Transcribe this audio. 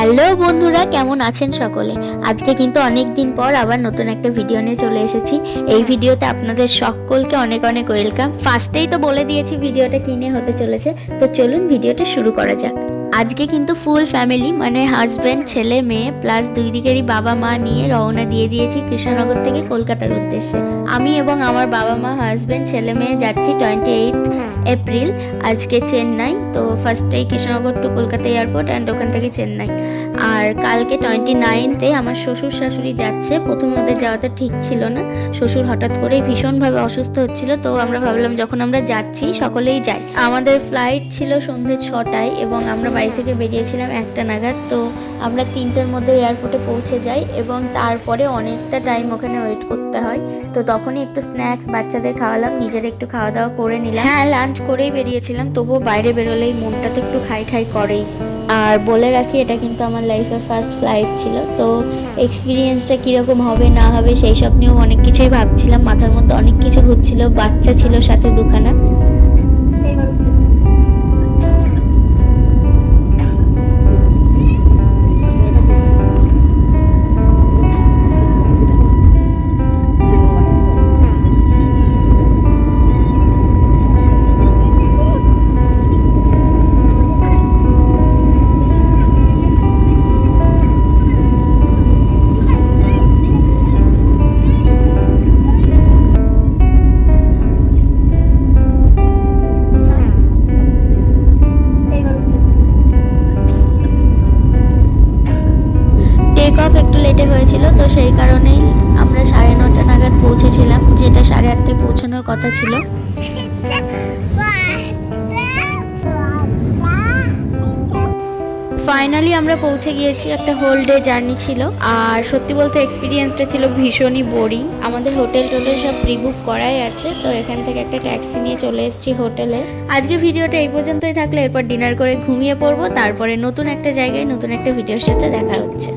Hello বন্ধুরা, কেমন আছেন সকলে? আজকে কিন্তু অনেক দিন পর আবার নতুন একটা ভিডিও নিয়ে চলে এসেছি। এই ভিডিওতে আপনাদের সকলকে অনেক অনেক ওয়েলকাম। ফার্স্টেই তো বলে দিয়েছি ভিডিওটা কি নিয়ে হতে চলেছে, তো চলুন ভিডিওটা শুরু করা যাক। আজকে কিন্তু ফুল ফ্যামিলি মানে হাজব্যান্ড, ছেলে, মেয়ে প্লাস দুই দিকেরই বাবা মা নিয়ে রওনা দিয়ে দিয়েছি কৃষ্ণনগর থেকে কলকাতার উদ্দেশ্যে। আমি এবং আমার বাবা মা, হাজব্যান্ড, ছেলে মেয়ে যাচ্ছি 28 এপ্রিল আজকে চেন্নাই। তো ফার্স্টেই Krishnanagar to Kolkata airport and ওখান থেকে চেন্নাই। আর কালকে 29-তে আমার শ্বশুর শাশুড়ি যাচ্ছে। প্রথমে ওদের যাওয়াটা ঠিক ছিল না, শ্বশুর হঠাৎ করেই ভীষণভাবে অসুস্থ হচ্ছিল, তো আমরা ভাবলাম যখন আমরা যাচ্ছি সকলেই যাই। আমাদের ফ্লাইট ছিল সন্ধ্যে 6টায় এবং আমরা বাড়ি থেকে বেরিয়েছিলাম 1টা নাগাদ। তো আমরা 3টের মধ্যে এয়ারপোর্টে পৌঁছে যাই এবং তারপরে অনেকটা টাইম ওখানে ওয়েট করতে হয়। তো তখনই একটু স্ন্যাক্স বাচ্চাদের খাওয়ালাম, নিজের একটু খাওয়া দাওয়া করে নিলাম। হ্যাঁ, লাঞ্চ করেই বেরিয়েছিলাম, তবুও বাইরে বেরোলেই মনটা তো একটু খাই খাই করেই। আর বলে রাখি, এটা কিন্তু আমার লাইফের ফার্স্ট ফ্লাইট ছিল, তো এক্সপিরিয়েন্সটা কীরকম হবে না হবে সেই সব নিয়েও অনেক কিছুই ভাবছিলাম, মাথার মধ্যে অনেক কিছু ঘুরছিল। বাচ্চা ছিল সাথে দুখানা। একটু লেটে হয়েছিল, তো সেই কারণেই আমরা 9:30 নাগাদ পৌঁছেছিলাম, যেটা 8:30টায় পৌঁছানোর কথা ছিল। ফাইনালি আমরা পৌঁছে গিয়েছি। একটা হোল ডে জার্নি ছিল, আর সত্যি বলতে এক্সপিরিয়েন্সটা ছিল ভীষণই বোরিং। আমাদের হোটেল সব প্রিবুক করাই আছে, তো এখান থেকে একটা ট্যাক্সি নিয়ে চলে এসেছি হোটেলে। আজকে ভিডিওটা এই পর্যন্তই থাকলে, এরপর ডিনার করে ঘুমিয়ে পড়বো, তারপরে নতুন একটা জায়গায় নতুন একটা ভিডিওর সাথে দেখা হচ্ছে।